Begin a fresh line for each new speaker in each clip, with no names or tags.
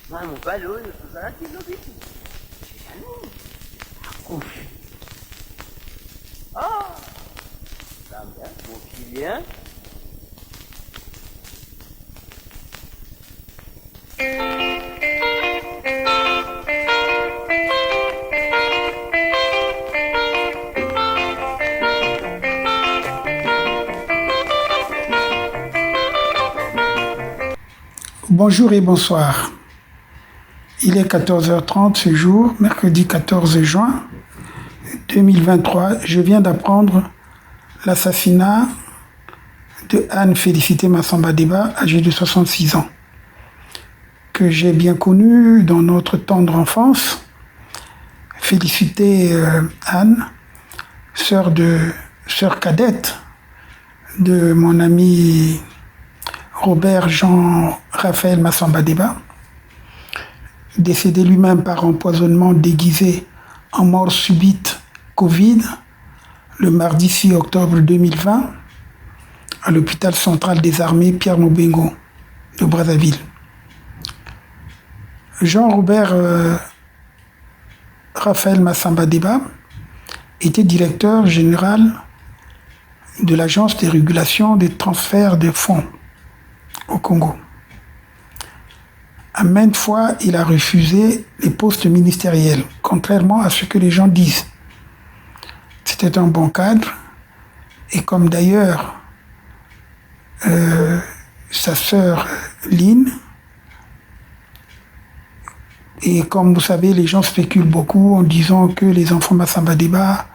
Vamos, valeu, eu tô aqui no vídeo. Já não. Acuxe. Ah! Tá bem, mon client.
Bonjour et bonsoir. Il est 14h30 ce jour, mercredi 14 juin 2023. Je viens d'apprendre l'assassinat de Anne Félicité Massamba Deba, âgée de 66 ans, que j'ai bien connue dans notre tendre enfance. Félicité Anne, sœur cadette de mon ami Robert Jean-Raphaël Massamba Deba, décédé lui-même par empoisonnement déguisé en mort subite Covid le mardi 6 octobre 2020 à l'hôpital central des armées Pierre Mobengo de Brazzaville. Jean-Robert Raphaël Massamba Deba était directeur général de l'Agence de régulation des transferts de fonds au Congo. À maintes fois, il a refusé les postes ministériels, contrairement à ce que les gens disent. C'était un bon cadre, et comme d'ailleurs sa sœur Lynn, et comme vous savez, les gens spéculent beaucoup en disant que les enfants Massamba Deba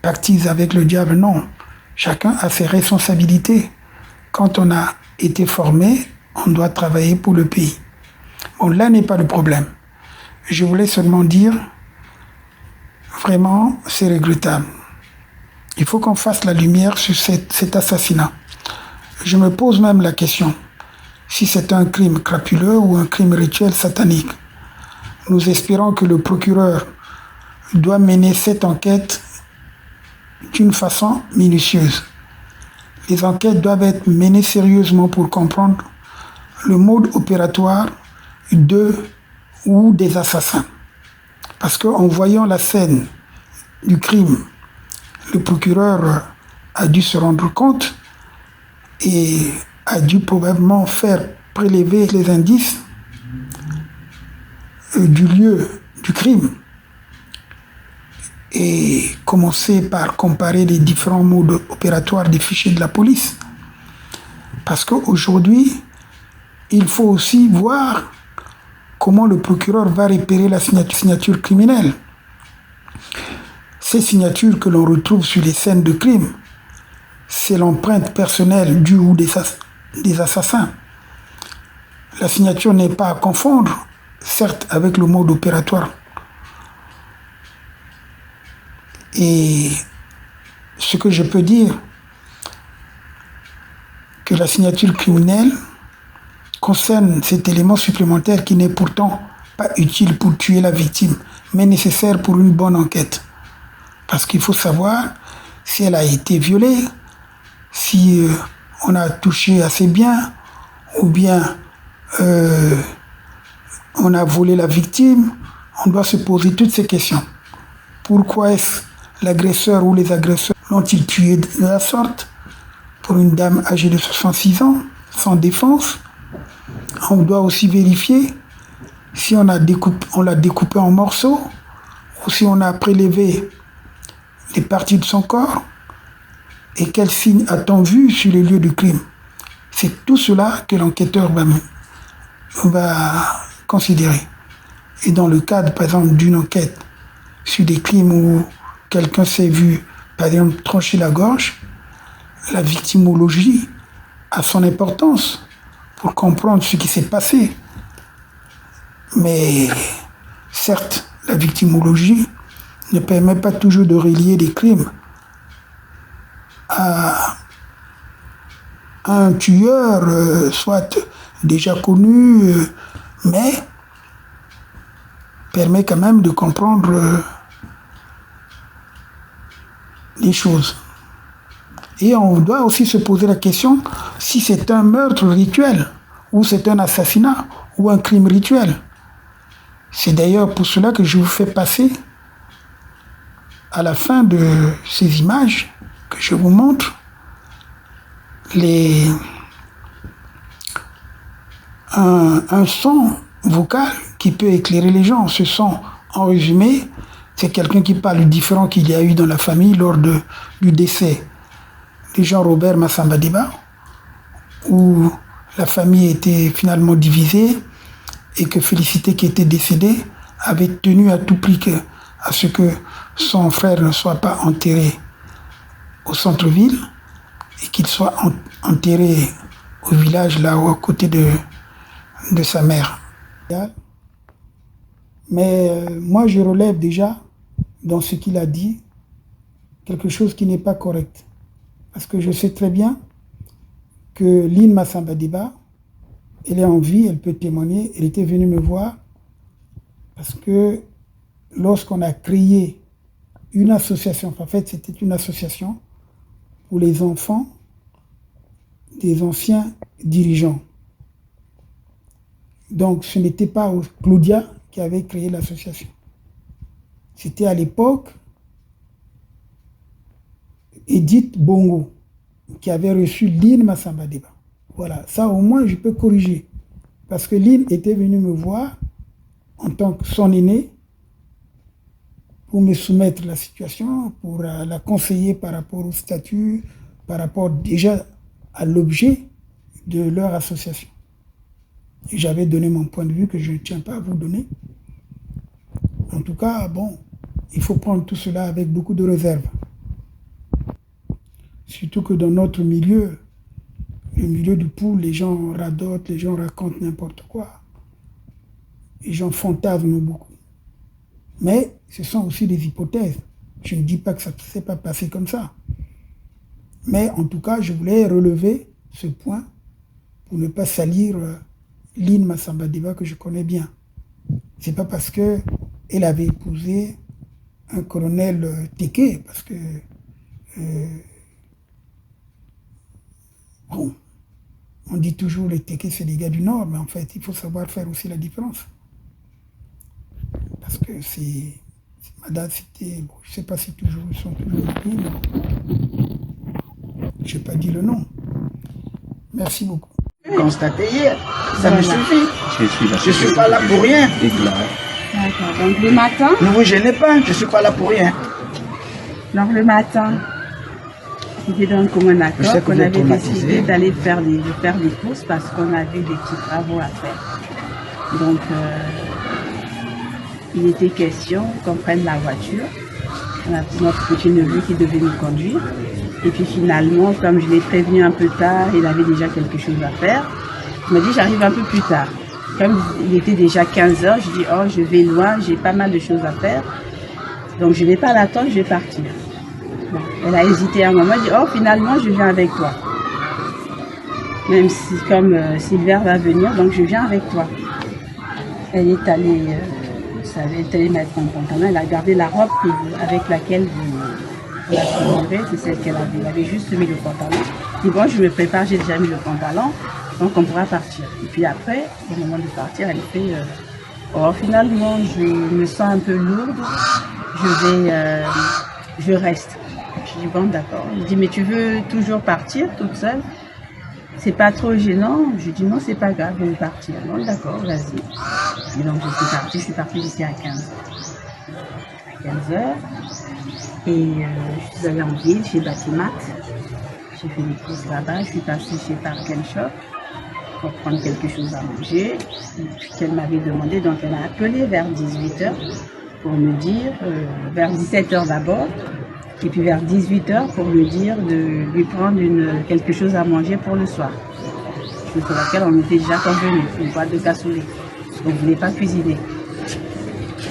pactisent avec le diable. Non, chacun a ses responsabilités. Quand on a été formé, on doit travailler pour le pays. Bon, là n'est pas le problème. Je voulais seulement dire, vraiment, c'est regrettable. Il faut qu'on fasse la lumière sur cet assassinat. Je me pose même la question, si c'est un crime crapuleux ou un crime rituel satanique. Nous espérons que le procureur doit mener cette enquête d'une façon minutieuse. Les enquêtes doivent être menées sérieusement pour comprendre le mode opératoire des assassins. Parce qu'en voyant la scène du crime, le procureur a dû se rendre compte et a dû probablement faire prélever les indices du lieu du crime et commencer par comparer les différents modes opératoires des fichiers de la police. Parce qu'aujourd'hui, il faut aussi voir comment le procureur va repérer la signature criminelle. Ces signatures que l'on retrouve sur les scènes de crime, c'est l'empreinte personnelle du ou des assassins. La signature n'est pas à confondre, certes, avec le mode opératoire. Et ce que je peux dire, que la signature criminelle concerne cet élément supplémentaire qui n'est pourtant pas utile pour tuer la victime, mais nécessaire pour une bonne enquête. Parce qu'il faut savoir si elle a été violée, si on a touché à ses biens, ou bien on a volé la victime. On doit se poser toutes ces questions. Pourquoi est-ce l'agresseur ou les agresseurs l'ont-ils tué de la sorte? Pour une dame âgée de 66 ans, sans défense. On doit aussi vérifier si on l'a découpé en morceaux ou si on a prélevé les parties de son corps et quels signes a-t-on vu sur les lieux du crime. C'est tout cela que l'enquêteur va considérer. Et dans le cadre, par exemple, d'une enquête sur des crimes où quelqu'un s'est vu, par exemple, trancher la gorge, la victimologie a son importance pour comprendre ce qui s'est passé. Mais certes, la victimologie ne permet pas toujours de relier des crimes à un tueur, soit déjà connu, mais permet quand même de comprendre les choses. Et on doit aussi se poser la question si c'est un meurtre rituel, ou c'est un assassinat, ou un crime rituel. C'est d'ailleurs pour cela que je vous fais passer à la fin de ces images que je vous montre un son vocal qui peut éclairer les gens. Ce son, en résumé, c'est quelqu'un qui parle du différend qu'il y a eu dans la famille lors du décès de Jean-Robert Massamba-Déba, où la famille était finalement divisée et que Félicité, qui était décédée, avait tenu à tout prix à ce que son frère ne soit pas enterré au centre-ville et qu'il soit enterré au village, là, à côté de sa mère. Mais moi, je relève déjà, dans ce qu'il a dit, quelque chose qui n'est pas correct. Parce que je sais très bien que Lynn Massamba-Déba, elle est en vie, elle peut témoigner, elle était venue me voir parce que lorsqu'on a créé une association, en fait c'était une association pour les enfants des anciens dirigeants. Donc ce n'était pas Claudia qui avait créé l'association. C'était à l'époque Edith Bongo qui avait reçu Lynn Massamba-Déba. Voilà, ça au moins je peux corriger. Parce que Lynn était venue me voir en tant que son aîné pour me soumettre la situation, pour la conseiller par rapport au statut, par rapport déjà à l'objet de leur association. Et j'avais donné mon point de vue que je ne tiens pas à vous donner. En tout cas, bon, il faut prendre tout cela avec beaucoup de réserve. Surtout que dans notre milieu, le milieu du pool, les gens radotent, les gens racontent n'importe quoi. Les gens fantasment beaucoup. Mais ce sont aussi des hypothèses. Je ne dis pas que ça ne s'est pas passé comme ça. Mais en tout cas, je voulais relever ce point pour ne pas salir Lynn Massamba-Déba que je connais bien. C'est pas parce qu'elle avait épousé un colonel Téké, parce que bon, on dit toujours les Téké c'est les gars du Nord, mais en fait il faut savoir faire aussi la différence. Parce que c'est madame, c'était, bon, je ne sais pas si toujours ils sont toujours mariés, mais je n'ai pas dit le nom. Merci beaucoup.
Constaté hier, ça me suffit. Je ne suis pas là pour rien.
D'accord, donc le matin.
Ne vous gênez pas, je ne suis pas là pour rien.
Donc le matin, c'était donc comme un accord qu'on avait décidé d'aller faire des courses parce qu'on avait des petits travaux à faire. Donc il était question qu'on prenne la voiture. On a notre petit neveu qui devait nous conduire. Et puis finalement, comme je l'ai prévenu un peu tard, il avait déjà quelque chose à faire. Il m'a dit j'arrive un peu plus tard. Comme il était déjà 15 h, je dis oh je vais loin, j'ai pas mal de choses à faire. Donc je ne vais pas l'attendre, je vais partir. Bon, elle a hésité un moment, elle dit oh finalement je viens avec toi. Même si comme Sylvain va venir, donc je viens avec toi. Elle est allée, elle est allée mettre son pantalon, elle a gardé la robe avec laquelle vous la trouverez, c'est celle qu'elle avait. Elle avait juste mis le pantalon. Je dis bon je me prépare, j'ai déjà mis le pantalon, donc on pourra partir. Et puis après, au moment de partir, elle fait oh finalement je me sens un peu lourde, je reste. Je dis bon d'accord. Il dit mais tu veux toujours partir toute seule? C'est pas trop gênant? Je dis non c'est pas grave, je vais partir. Non d'accord, vas-y. Et donc je suis partie d'ici à 15 h. Et je suis allée en ville chez Batimat. J'ai fait des courses là-bas, je suis passée chez Park & Shop pour prendre quelque chose à manger. Et puis qu'elle m'avait demandé, donc elle m'a appelé vers 18 h pour me dire, vers 17 h d'abord, et puis vers 18 h pour me dire de lui prendre quelque chose à manger pour le soir. Chose sur laquelle on était déjà convenu, une boîte de cassoulet, parce qu'on ne voulait pas cuisiner.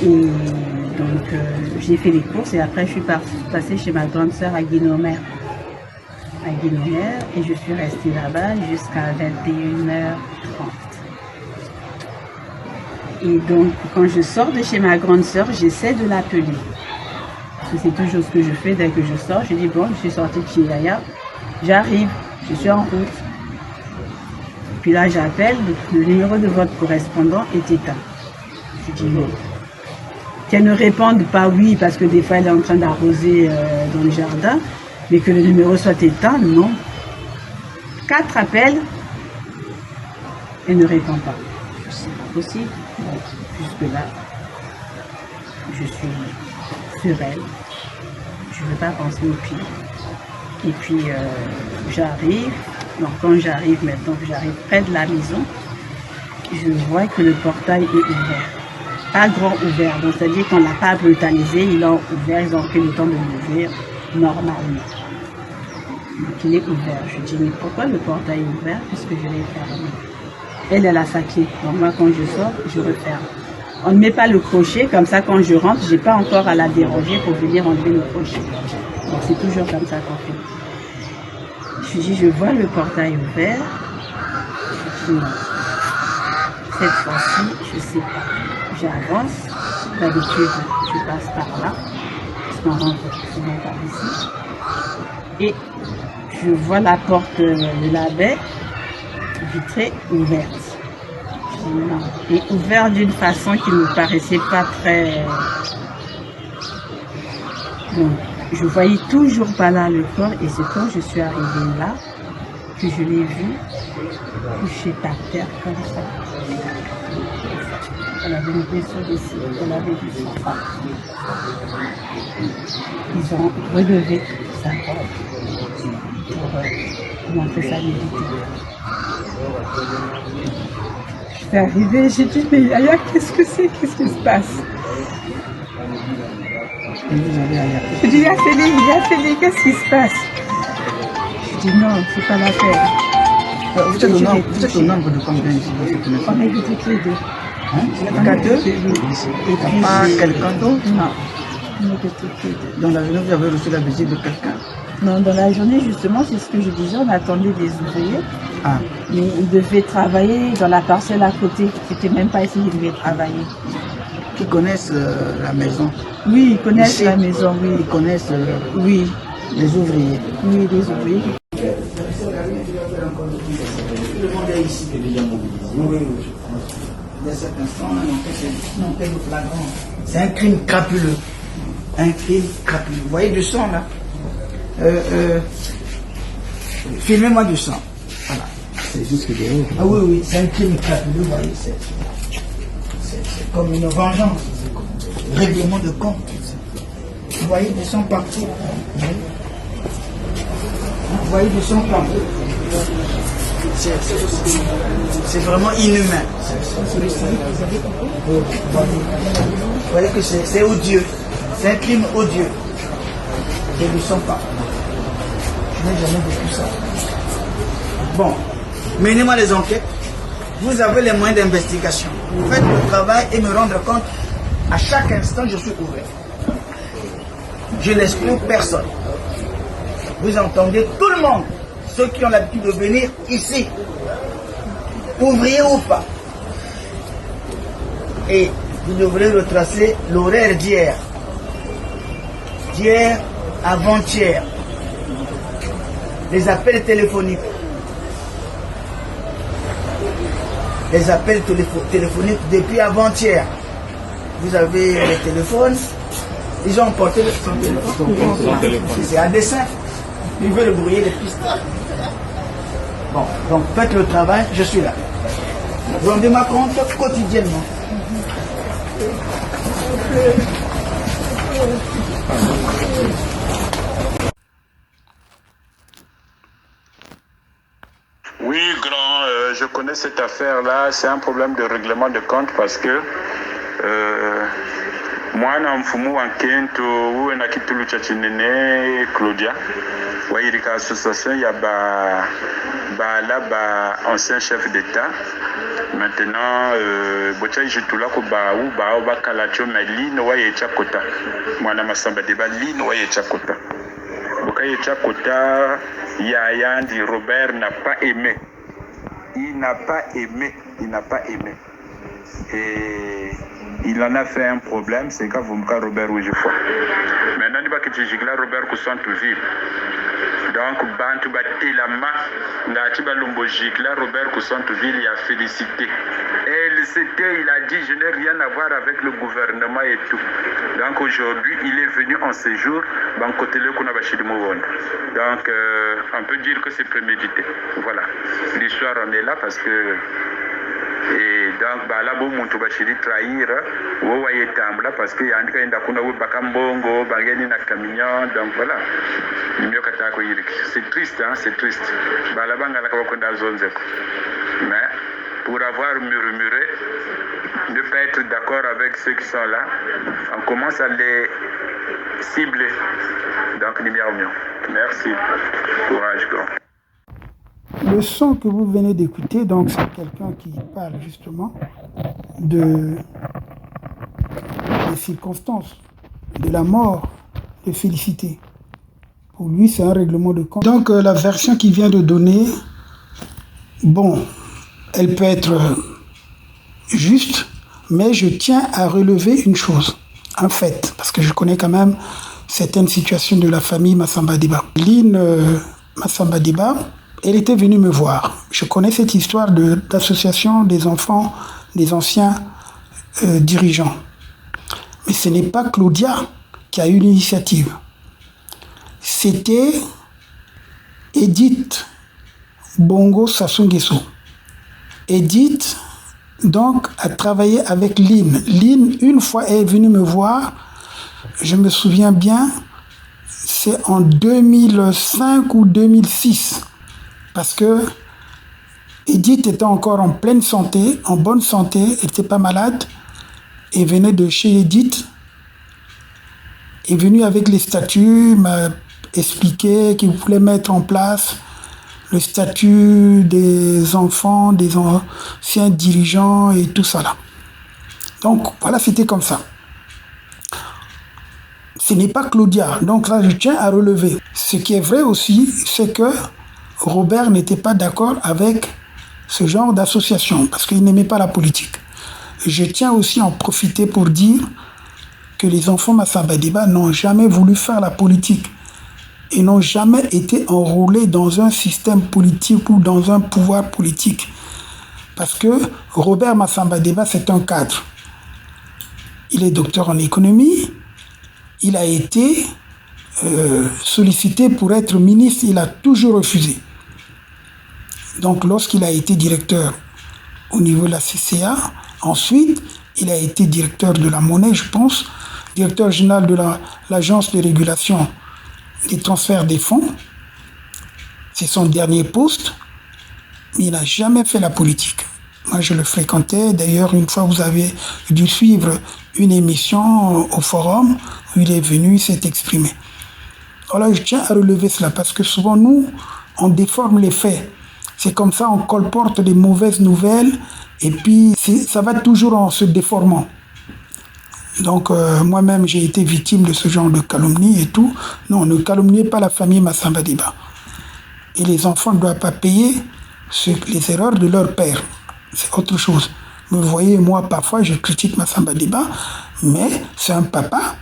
Et donc j'ai fait les courses et après je suis passée chez ma grande sœur à Guinomère. Et je suis restée là-bas jusqu'à 21 h 30. Et donc quand je sors de chez ma grande sœur, j'essaie de l'appeler. C'est toujours ce que je fais dès que je sors. Je dis bon, je suis sortie de chez Yaya, j'arrive, je suis en route. puis là, j'appelle, le numéro de votre correspondant est éteint. Je dis non. Qu'elle ne réponde pas oui, parce que des fois, elle est en train d'arroser dans le jardin, mais que le numéro soit éteint, non. 4 appels, elle ne répond pas. C'est pas possible. Donc, jusque-là, je suis sur elle. Je ne veux pas penser au pire. Et puis, j'arrive. Donc, quand j'arrive maintenant, j'arrive près de la maison, je vois que le portail est ouvert. Pas grand ouvert, donc c'est-à-dire qu'on ne l'a pas brutalisé, il est ouvert, ils ont pris le temps de l'ouvrir normalement. Donc, il est ouvert. Je dis, mais pourquoi le portail est ouvert puisque je l'ai fermé? Elle a sa clé. Donc, moi, quand je sors, je referme. On ne met pas le crochet, comme ça, quand je rentre, je n'ai pas encore à la déranger pour venir enlever le crochet. Donc, c'est toujours comme ça qu'on fait. Je dis, je vois le portail ouvert. Je dis, non. Cette fois-ci, je ne sais pas. J'avance. D'habitude, je passe par là. Parce qu'on rentre souvent par ici. Et je vois la porte de la baie vitrée ouverte. Je dis non. Et ouverte d'une façon qui ne me paraissait pas très... Donc, je voyais toujours pas là le corps et c'est quand je suis arrivée là que je l'ai vu couché par terre comme ça. Elle avait une blessure ici, elle avait du sang. Ils ont relevé sa robe pour montrer sa nudité. Je suis arrivée, j'ai dit, mais Yaya, qu'est-ce que c'est? Qu'est-ce qui se passe? Je dis, Yaceli, qu'est-ce qui se passe? Je dis, non, c'est pas la peine.
Vous êtes au nombre de combien ici?
On est toutes les deux.
Hein? Qu'à deux? Et puis pas quelqu'un d'autre?
Non, on est toutes les deux.
Dans la journée, vous avez reçu la visite de quelqu'un?
Non, dans la journée, justement, c'est ce que je disais, on attendait des ouvriers.
Ah.
Mais ils devaient travailler dans la parcelle à côté. C'était même pas ici qu'ils devaient travailler.
Qui connaissent la maison?
Oui, ils connaissent
Ici,
la maison, oui.
Ils connaissent
Oui,
les ouvriers.
oui, les ouvriers.
Tout le monde est ici. Oui. Dès cet instant, on enquête de flagrant. C'est un crime crapuleux. Un crime crapuleux. Vous voyez du sang là? Filmez-moi du sang. Voilà.
C'est juste des rouges.
Ah oui, c'est un crime crapuleux, vous voyez. C'est comme une vengeance. Règlement de compte. Vous voyez du sang partout. Vous voyez du sang partout. C'est vraiment inhumain. Vous voyez que c'est odieux. C'est un crime odieux. Et du sang partout. Je n'ai jamais vécu ça. Bon, menez-moi les enquêtes. Vous avez les moyens d'investigation. Faites le travail et me rendre compte. À chaque instant, je suis ouvert. Je n'exclus personne. Vous entendez tout le monde, ceux qui ont l'habitude de venir ici, ouvriers ou pas. Et vous devrez retracer l'horaire d'hier. D'hier, avant-hier. Les appels téléphoniques. Les appels téléphoniques depuis avant-hier. Vous avez les téléphones. Ils ont emporté son téléphone. C'est à dessein. Ils veulent brouiller les pistes. Bon, donc faites le travail, je suis là. Vous rendez ma compte quotidiennement.
Oui, grand, je connais cette affaire-là. C'est un problème de règlement de compte parce que moi, na mfumu wa Kento, ou na kitulu cha chinene Claudia, wa irika association ya ba ancien chef d'État. Maintenant, bocha jitula ko ba ou ba kalacho na line wa yecha kota. Mwana masamba de ba line wa yecha kota. Boka yecha kota Yaya dit Robert n'a pas aimé. Il n'a pas aimé. Et il en a fait un problème, c'est quand vous me dites Robert où je fois. Maintenant, il va que tu Robert que sont toujours. Donc, Bantu Batelama, Ngatiba Lombojik, là, Robert Koussantoville, il a félicité. Et il a dit, je n'ai rien à voir avec le gouvernement et tout. Donc, aujourd'hui, il est venu en séjour, Bankotele Kunabashidi Mouwon. Donc, on peut dire que c'est prémédité. Voilà. L'histoire en est là parce que. Et donc, là, bon, mon Tobachiri trahir, ou Wayetambla, parce qu'il y a un cas d'Akuna Bakambongo, Bangani Nakamignon, donc voilà. C'est triste, hein, c'est triste. Mais pour avoir murmuré, ne pas être d'accord avec ceux qui sont là, on commence à les cibler. Donc, merci. Courage, grand.
Le son que vous venez d'écouter, donc c'est quelqu'un qui parle justement des circonstances de la mort de Félicité. Pour lui, c'est un règlement de compte. Donc la version qu'il vient de donner, bon, elle peut être juste, mais je tiens à relever une chose, un fait, parce que je connais quand même certaines situations de la famille Massamba Diba. Lynn Massamba Diba, elle était venue me voir. Je connais cette histoire d'association des enfants, des anciens dirigeants. Mais ce n'est pas Claudia qui a eu l'initiative. C'était Edith Bongo Sassou-Nguesso. Edith, donc, a travaillé avec Lynn. Lynn, une fois, est venue me voir. Je me souviens bien, c'est en 2005 ou 2006. Parce que Edith était encore en pleine santé, en bonne santé, elle n'était pas malade, et venait de chez Edith, est venue avec les statuts, m'a expliqué qu'il voulait mettre en place le statut des enfants, des anciens dirigeants et tout ça là. Donc voilà, c'était comme ça. Ce n'est pas Claudia, donc là je tiens à relever. Ce qui est vrai aussi, c'est que Robert n'était pas d'accord avec ce genre d'association parce qu'il n'aimait pas la politique. Je tiens aussi à en profiter pour dire que les enfants Massamba Diba n'ont jamais voulu faire la politique et n'ont jamais été enrôlés dans un système politique ou dans un pouvoir politique. Parce que Robert Massamba Diba, c'est un cadre. Il est docteur en économie, il a été sollicité pour être ministre, il a toujours refusé. Donc lorsqu'il a été directeur au niveau de la CCA, ensuite il a été directeur de la monnaie, je pense, directeur général de l'agence de régulation des transferts des fonds. C'est son dernier poste, mais il n'a jamais fait la politique. Moi je le fréquentais, d'ailleurs une fois vous avez dû suivre une émission au forum où il est venu, il s'est exprimé. Alors je tiens à relever cela parce que souvent nous, on déforme les faits. C'est comme ça, on colporte des mauvaises nouvelles et puis ça va toujours en se déformant. Donc moi-même, j'ai été victime de ce genre de calomnie et tout. Non, ne calomniez pas la famille Massamba Diba. Et les enfants ne doivent pas payer les erreurs de leur père. C'est autre chose. Vous voyez, moi, parfois, je critique Massamba Diba, mais c'est un papa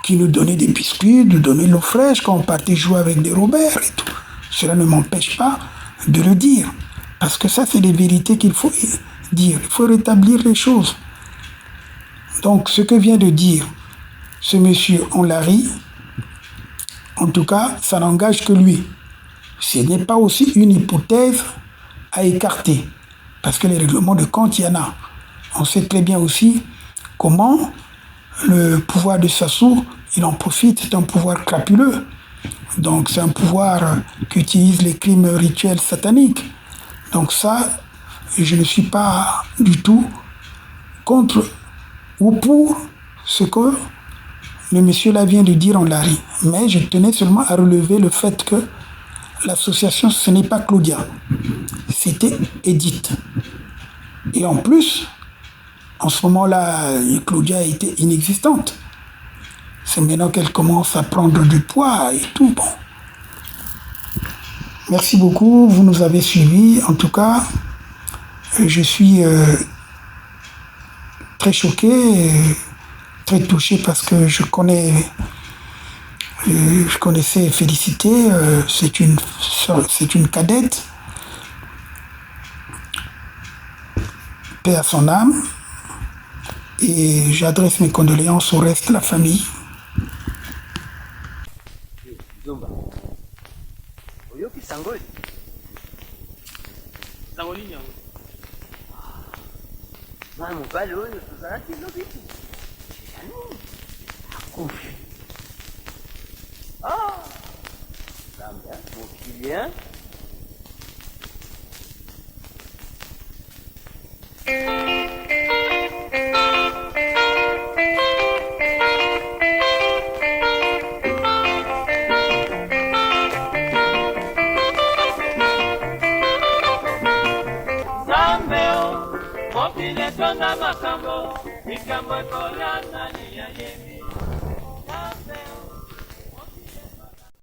qui nous donnait des biscuits, nous donnait l'eau fraîche quand on partait jouer avec des Robert et tout. Cela ne m'empêche pas de le dire. Parce que ça, c'est les vérités qu'il faut dire. Il faut rétablir les choses. Donc, ce que vient de dire ce monsieur Onlari, en tout cas, ça n'engage que lui. Ce n'est pas aussi une hypothèse à écarter. Parce que les règlements de compte, il y en a. On sait très bien aussi comment le pouvoir de Sassou, il en profite, c'est un pouvoir crapuleux. Donc c'est un pouvoir qui utilise les crimes rituels sataniques. Donc ça, je ne suis pas du tout contre ou pour ce que le monsieur là vient de dire en Lari. Mais je tenais seulement à relever le fait que l'association, ce n'est pas Claudia. C'était Edith. Et en plus, en ce moment-là, Claudia était inexistante. C'est maintenant qu'elle commence à prendre du poids et tout. Bon. Merci beaucoup, vous nous avez suivis. En tout cas, je suis très choqué, très touché parce que je connais Je connaissais Félicité, c'est une cadette. Paix à son âme. Et j'adresse mes condoléances au reste de la famille.
Mokile tonda makambo, ikambo kolana ni ya yemi.